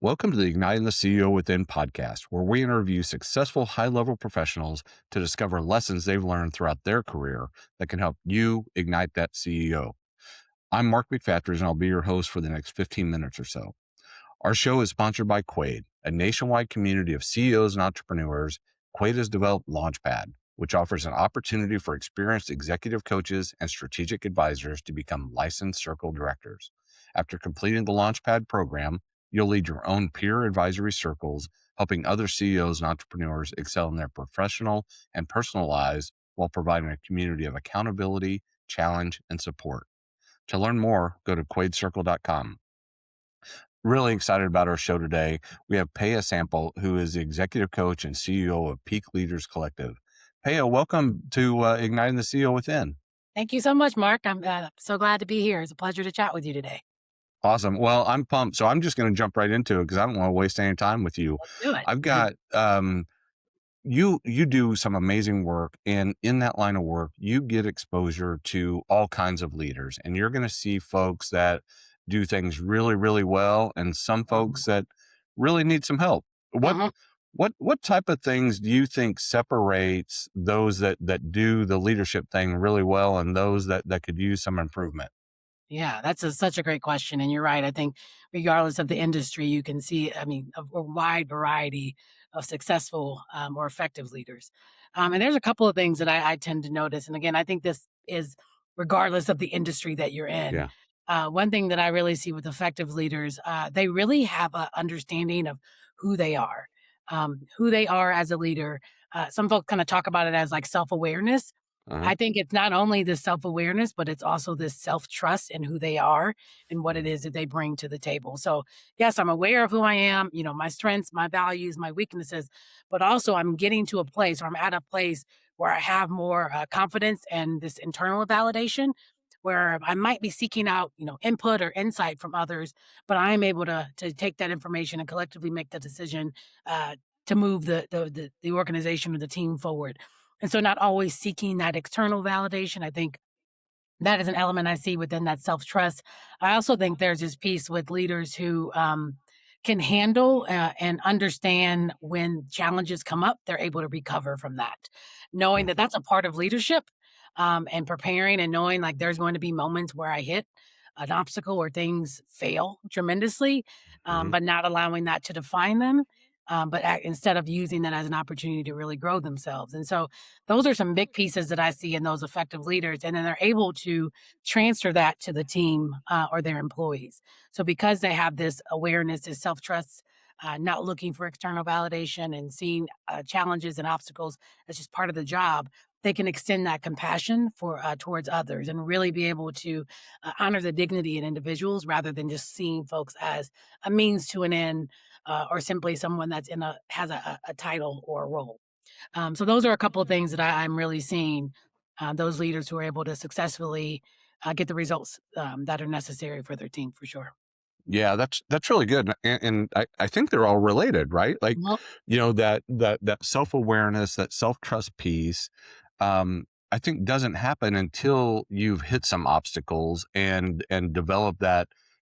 Welcome to the Igniting the CEO Within podcast, where we interview successful high level professionals to discover lessons they've learned throughout their career that can help you ignite that CEO. I'm Mark McFatridge, and I'll be your host for the next 15 minutes or so. Our show is sponsored by Quaid, a nationwide community of CEOs and entrepreneurs. Quaid has developed Launchpad, which offers an opportunity for experienced executive coaches and strategic advisors to become licensed circle directors. After completing the Launchpad program, you'll lead your own peer advisory circles, helping other CEOs and entrepreneurs excel in their professional and personal lives while providing a community of accountability, challenge, and support. To learn more, go to quaidcircle.com. Really excited about our show today. We have Paya Sample, who is the executive coach and CEO of Peak Leaders Collective. Paya, welcome to Igniting the CEO Within. Thank you so much, Mark. I'm so glad to be here. It's a pleasure to chat with you today. Awesome. Well, I'm pumped. So I'm just going to jump right into it because I don't want to waste any time with you. Let's do it. I've got you do some amazing work, and in that line of work, you get exposure to all kinds of leaders, and you're going to see folks that do things really, really well, and some folks that really need some help. What Mhm. what type of things do you think separates those that do the leadership thing really well and those that could use some improvement? Yeah, that's such a great question. And you're right. I think regardless of the industry, you can see, a wide variety of successful or effective leaders. And there's a couple of things that I tend to notice. And again, I think this is regardless of the industry that you're in. Yeah. One thing that I really see with effective leaders, they really have an understanding of who who they are as a leader. Some folks kind of talk about it as like self awareness. Uh-huh. I think it's not only the self-awareness, but it's also this self-trust in who they are and what it is that they bring to the table. So, yes, I'm aware of who I am, my strengths, my values, my weaknesses, but also I'm getting to a place or I'm at a place where I have more confidence and this internal validation where I might be seeking out, input or insight from others, but I'm able to take that information and collectively make the decision to move the organization or the team forward. And so not always seeking that external validation. I think that is an element I see within that self-trust. I also think there's this piece with leaders who can handle and understand when challenges come up, they're able to recover from that, knowing that that's a part of leadership and preparing and knowing like there's going to be moments where I hit an obstacle or things fail tremendously, Mhm. but not allowing that to define them. Instead of using that as an opportunity to really grow themselves. And so those are some big pieces that I see in those effective leaders. And then they're able to transfer that to the team or their employees. So because they have this awareness, this self trust, not looking for external validation and seeing challenges and obstacles as just part of the job, they can extend that compassion for towards others and really be able to honor the dignity in individuals rather than just seeing folks as a means to an end or simply someone that's has a title or a role. So those are a couple of things that I'm really seeing those leaders who are able to successfully get the results that are necessary for their team for sure. Yeah, that's really good, and I think they're all related, right? Like, Mhm. that self awareness, that self trust piece, I think doesn't happen until you've hit some obstacles and develop that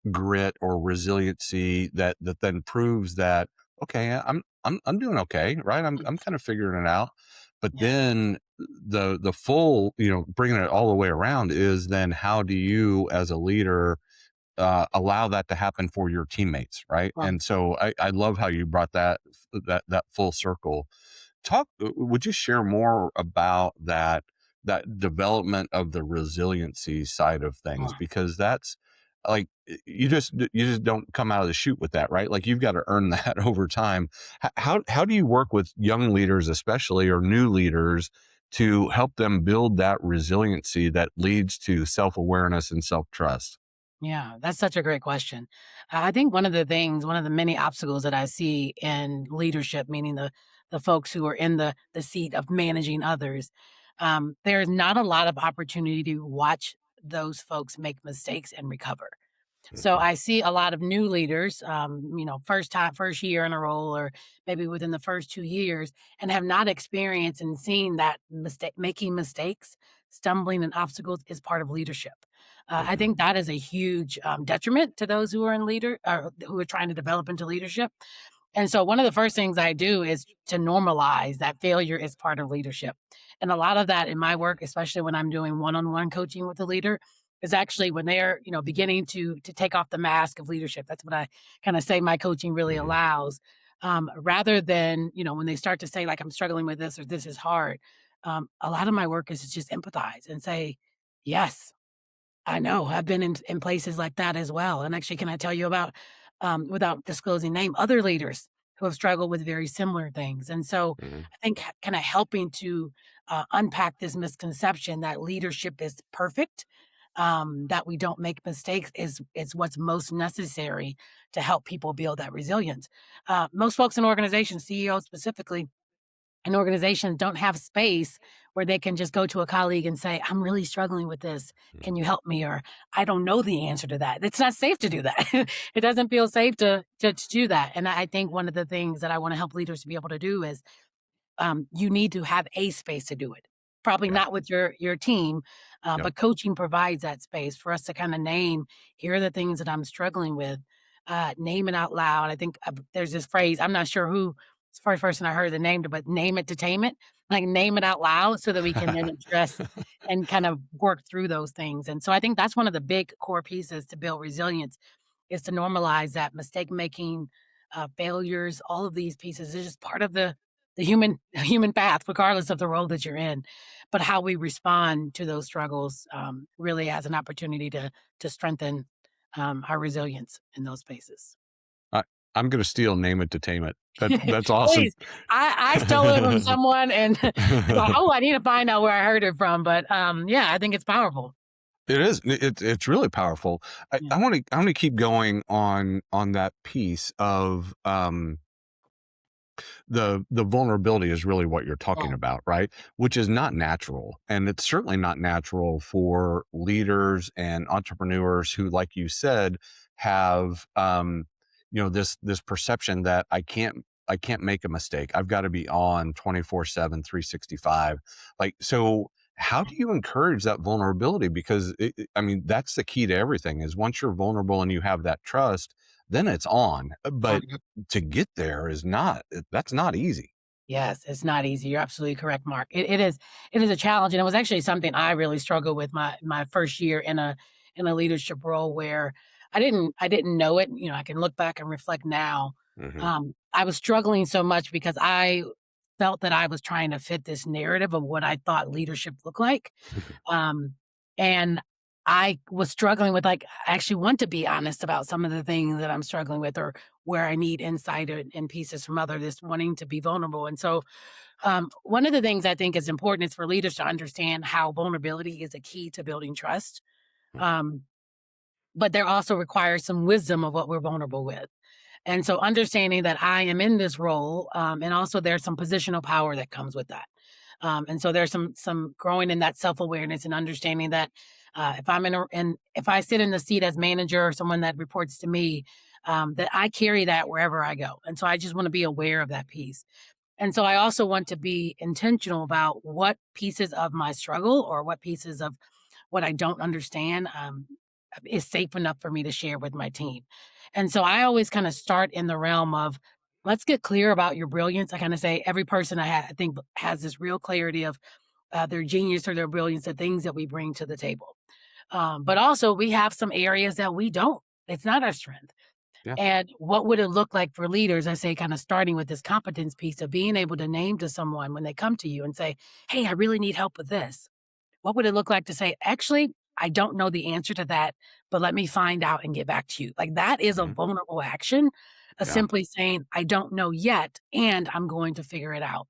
grit or resiliency that then proves that okay, I'm doing okay, right? I'm kind of figuring it out, but Yeah. then the full bringing it all the way around is then how do you as a leader allow that to happen for your teammates, right? Well, And so I love how you brought that full circle. Would you share more about that development of the resiliency side of things? well, Because that's like you just don't come out of the chute with that, right? Like you've got to earn that over time. How do you work with young leaders, especially or new leaders, to help them build that resiliency that leads to self awareness and self trust? yeah, that's such a great question. I think one of the many obstacles that I see in leadership, meaning the folks who are in the seat of managing others, there is not a lot of opportunity to watch those folks make mistakes and recover. So Mhm. I see a lot of new leaders, first year in a role, or maybe within the first 2 years, and have not experienced and seen that making mistakes, stumbling, and obstacles is part of leadership. I Mhm. think that is a huge detriment to those who are in leader or who are trying to develop into leadership. And so one of the first things I do is to normalize that failure is part of leadership. And a lot of that in my work, especially when I'm doing one-on-one coaching with a leader, is actually when they're, beginning to take off the mask of leadership. That's what I kind of say my coaching really Mhm. allows. Rather than, when they start to say, like, I'm struggling with this or this is hard. A lot of my work is to just empathize and say, yes, I know, I've been in places like that as well, and actually, can I tell you about, without disclosing name, other leaders who have struggled with very similar things, and so Mhm. I think kinda helping to, unpack this misconception that leadership is perfect, that we don't make mistakes is what's most necessary to help people build that resilience. Most folks in organizations, CEOs specifically, and organizations don't have space where they can just go to a colleague and say, "I'm really struggling with this. Mhm. Can you help me?" Or, "I don't know the answer to that." It's not safe to do that. It doesn't feel safe to do that, and I think one of the things that I wanna help leaders to be able to do is you need to have a space to do it. Probably Yeah. not with your team, Yep. but coaching provides that space for us to kind of name, here are the things that I'm struggling with. Name it out loud. I think there's this phrase. I'm not sure who it's the first person I heard that named it, but name it to tame it. Like name it out loud so that we can then address and kind of work through those things. And so I think that's one of the big core pieces to build resilience is to normalize that mistake making, failures, all of these pieces is just part of the human path, regardless of the role that you're in. But how we respond to those struggles really has an opportunity to strengthen our resilience in those spaces. I I'm gonna steal "Name It to Tame It." That's awesome. Please, I stole it from someone, and thought, oh, I need to find out where I heard it from. But yeah, I think it's powerful. It is. It's really powerful. Yeah. I wanna keep going on that piece of, the vulnerability is really what you're talking Yeah. about, right? Which is not natural, and it's certainly not natural for leaders and entrepreneurs who, like you said, have, this perception that I can't make a mistake. I've got to be on 24/7, 365. Like, so how do you encourage that vulnerability? Because I mean, that's the key to everything is once you're vulnerable and you have that trust, then it's on. But Mhm. to get there is not that's not easy. Yes, it's not easy. You're absolutely correct, Mark. It is a challenge, and it was actually something I really struggled with my first year in a leadership role where I didn't know it. I can look back and reflect now. Mhm. I was struggling so much because I felt that I was trying to fit this narrative of what I thought leadership looked like. Um, and I was struggling with, like, I actually want to be honest about some of the things that I'm struggling with or where I need insight and pieces from others, just wanting to be vulnerable. And so, one of the things I think is important is for leaders to understand how vulnerability is a key to building trust. Um, but there also requires some wisdom of what we're vulnerable with. And so understanding that I am in this role, and also there's some positional power that comes with that. And so there's some growing in that self-awareness and understanding that if I'm and if I sit in the seat as manager or someone that reports to me, that I carry that wherever I go. And so I just want to be aware of that piece. And so I also want to be intentional about what pieces of my struggle or what pieces of what I don't understand is safe enough for me to share with my team. And so I always kind of start in the realm of let's get clear about your brilliance. I kind of say every person I think has this real clarity of their genius or their brilliance, the things that we bring to the table. But also, we have some areas that we don't. It's not our strength. Yeah. And what would it look like for leaders? I say, kind of starting with this competence piece of being able to name to someone when they come to you and say, "Hey, I really need help with this." What would it look like to say, "Actually, I don't know the answer to that, but let me find out and get back to you." Like, that is a Mhm. vulnerable action, Yeah. simply saying, "I don't know yet, and I'm going to figure it out."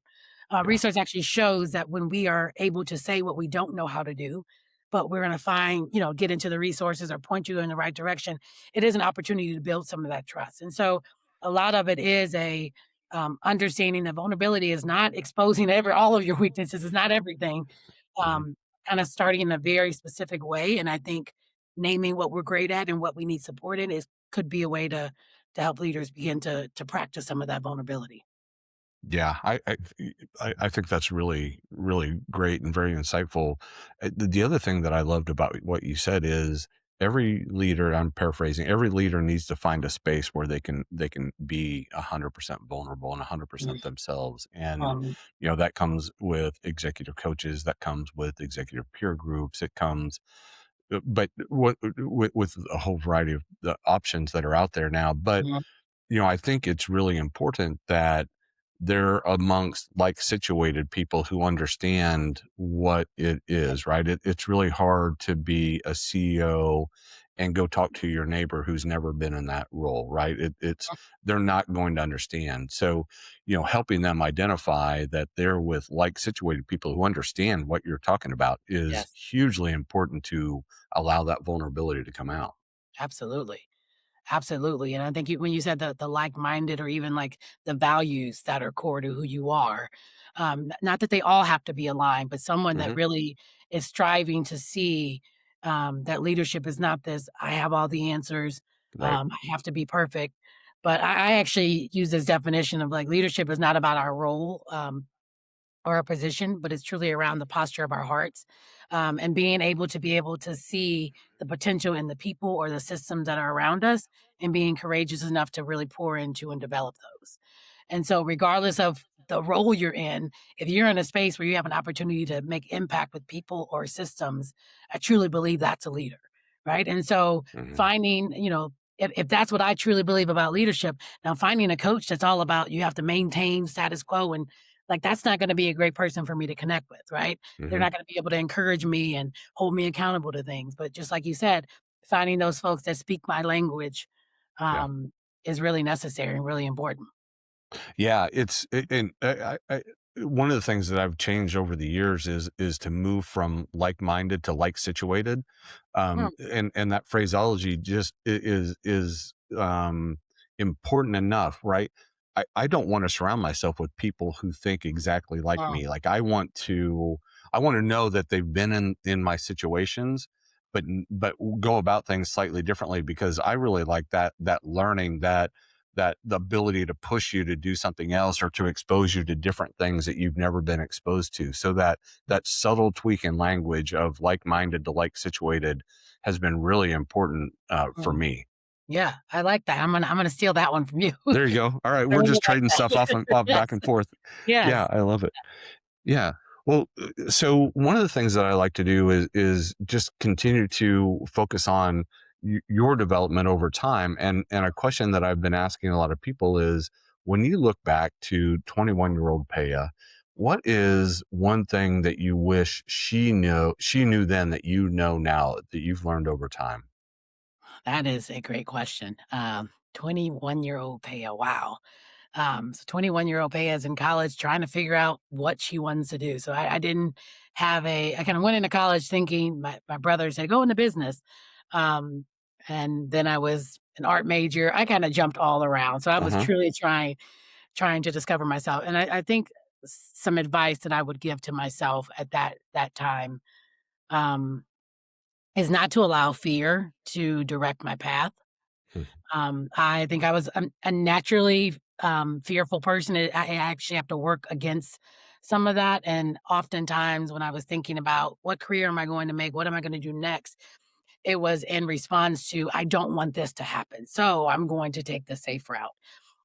Yeah. Research actually shows that when we are able to say what we don't know how to do, but we're gonna find, get into the resources or point you in the right direction, it is an opportunity to build some of that trust. And so a lot of it is a understanding that vulnerability is not exposing all of your weaknesses, is not everything. Mhm. Um, Kind of starting in a very specific way. And I think naming what we're great at and what we need support in is could be a way to help leaders begin to practice some of that vulnerability. Yeah, I think that's really, really great and very insightful. The other thing that I loved about what you said is every leader, I'm paraphrasing, every leader needs to find a space where they can be 100% vulnerable and 100% themselves. And Um, that comes with executive coaches, that comes with executive peer groups, it comes but what with a whole variety of the options that are out there now. But mhm, I think it's really important that they're amongst like situated people who understand what it is, right? It's really hard to be a CEO and go talk to your neighbor who's never been in that role, right? They're not going to understand. So, helping them identify that they're with like situated people who understand what you're talking about is yes, hugely important to allow that vulnerability to come out. absolutely. Absolutely, and I think when you said the like-minded or even, like, the values that are core to who you are, not that they all have to be aligned, but someone that Hmm. really is striving to see, that leadership is not this, "I have all the answers, Right. I have to be perfect," but I actually use this definition of, like, leadership is not about our role, or a position, but it's truly around the posture of our hearts, and being able to see the potential in the people or the systems that are around us, and being courageous enough to really pour into and develop those. And so, regardless of the role you're in, if you're in a space where you have an opportunity to make impact with people or systems, I truly believe that's a leader, right? And so, Hmm. finding, if that's what I truly believe about leadership, now finding a coach that's all about you have to maintain status quo and like that's not going to be a great person for me to connect with, right? They're Hmm. not going to be able to encourage me and hold me accountable to things. But just like you said, finding those folks that speak my language Yeah. um, is really necessary and really important. Yeah, and one of the things that I've changed over the years is to move from like-minded to like-situated, Mm, and that phraseology just is important enough, right? I don't want to surround myself with people who think exactly like mm, me. Like I want to know that they've been in my situations, but go about things slightly differently because I really like that learning that the ability to push you to do something else or to expose you to different things that you've never been exposed to. So that subtle tweak in language of like-minded to like-situated has been really important for mm. me. Yeah, I like that. I'm gonna steal that one from you. There you go. All right, I we're really just like trading stuff that. off back Yes, and forth. Yeah, yes. I love it. Yeah. Well, so one of the things that I like to do is just continue to focus on your development over time. And a question that I've been asking a lot of people is, when you look back to 21-year-old Paya, what is one thing that you wish she knew then that you know now that you've learned over time? That is a great question. 21-year-old Paya, wow. So 21-year-old Paya is in college trying to figure out what she wants to do. So I didn't have I kind of went into college thinking my brother said, go into business. Um, and then I was an art major. I kind of jumped all around. So I Uh was huh. truly trying to discover myself. And I think some advice that I would give to myself at that time um, is not to allow fear to direct my path. I think I was a naturally, fearful person. I actually have to work against some of that, and oftentimes when I was thinking about what career am I going to make, what am I gonna do next, it was in response to, "I don't want this to happen, so I'm going to take the safe route."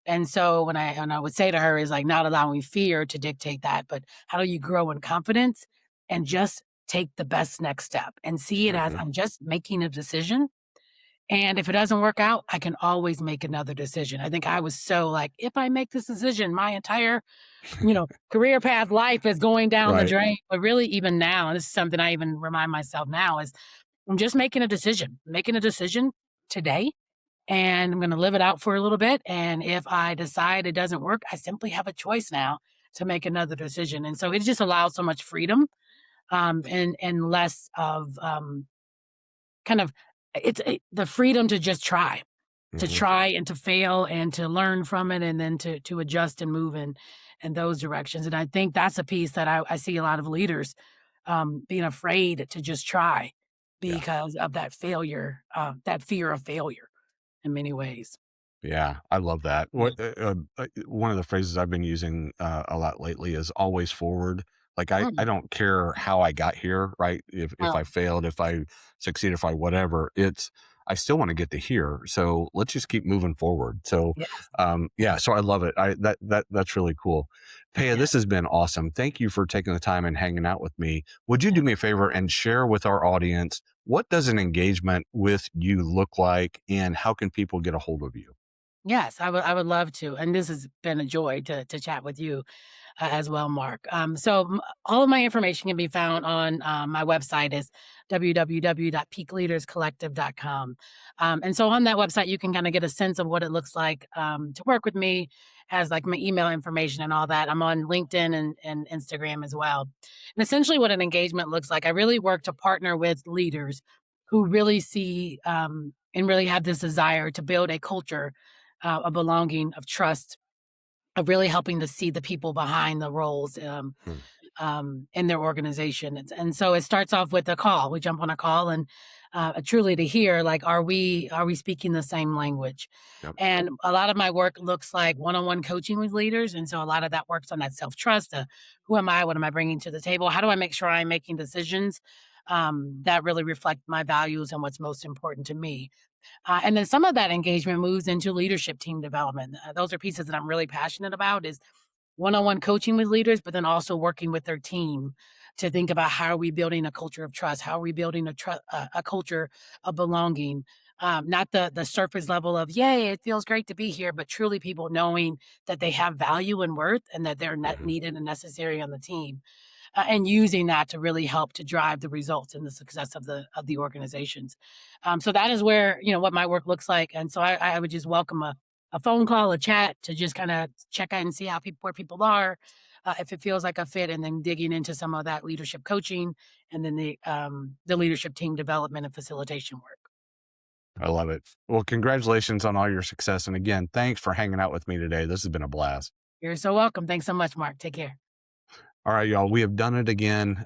And so when I would say to her is, like, not allowing fear to dictate that, but how do you grow in confidence and just take the best next step and see it as Hmm. I'm just making a decision and if it doesn't work out, I can always make another decision. I think I was so like, if I make this decision, my entire, career path life is going down the Right. drain. But really, even now, and this is something I even remind myself now, is I'm just making a decision today, and I'm going to live it out for a little bit. And if I decide it doesn't work, I simply have a choice now to make another decision. And so it just allows so much freedom and less of kind of the freedom to Hmm. try and to fail and to learn from it and then to adjust and move in those directions. And I think that's a piece that I see a lot of leaders being afraid to just try Yeah. because of that failure, that fear of failure in many ways. Yeah, I love that. Yeah. One of the phrases I've been using a lot lately is always forward. Like I Mm, don't care how I got here, right? If well, I failed, if I succeed, if I whatever, it's I still want to get to here. So let's just keep moving forward. So yes, yeah, so I love it. That's really cool. Paya, yeah. this has been awesome. Thank you for taking the time and hanging out with me. Would you do me a favor and share with our audience, what does an engagement with you look like and how can people get a hold of you? Yes, I would love to, and this has been a joy to chat with you. As well, Mark. All of my information can be found on my website is www.peakleaderscollective.com. And so on that website, you can kind of get a sense of what it looks like to work with me, has like my email information and all that. I'm on LinkedIn and Instagram as well. And essentially, what an engagement looks like, I really work to partner with leaders who really see and really have this desire to build a culture of belonging, of trust, of really helping to see the people behind the roles, Hmm. in their organization. And so it starts off with a call. We jump on a call and truly to hear like, are we speaking the same language? Yep. And a lot of my work looks like one-on-one coaching with leaders. And so a lot of that works on that self-trust. Who am I? What am I bringing to the table? How do I make sure I'm making decisions that really reflect my values and what's most important to me? And then some of that engagement moves into leadership team development. Those are pieces that I'm really passionate about is one-on-one coaching with leaders, but then also working with their team to think about how are we building a culture of trust? How are we building a culture of belonging? Not the surface level of yay, it feels great to be here, but truly people knowing that they have value and worth and that they're Mhm. needed and necessary on the team and using that to really help to drive the results and the success of the organizations. So that is where what my work looks like, and so I would just welcome a phone call, a chat to just kind of check out and see how people where people are, if it feels like a fit, and then digging into some of that leadership coaching, and then the leadership team development and facilitation work. I love it. Well, congratulations on all your success. And again, thanks for hanging out with me today. This has been a blast. You're so welcome. Thanks so much, Mark. Take care. All right, y'all. We have done it again.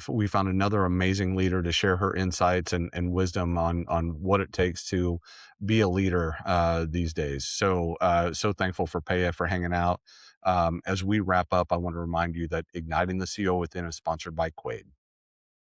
We found another amazing leader to share her insights and wisdom on what it takes to be a leader these days. So thankful for Paya for hanging out. As we wrap up, I want to remind you that Igniting the CEO Within is sponsored by Quaid,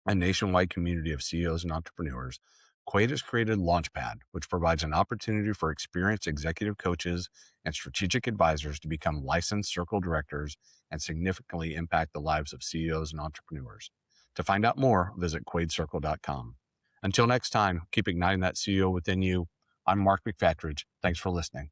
a nationwide community of CEOs and entrepreneurs. Quaid has created Launchpad, which provides an opportunity for experienced executive coaches and strategic advisors to become licensed circle directors and significantly impact the lives of CEOs and entrepreneurs. To find out more, visit quaidcircle.com. Until next time, keep igniting that CEO within you. I'm Mark McFatridge. Thanks for listening.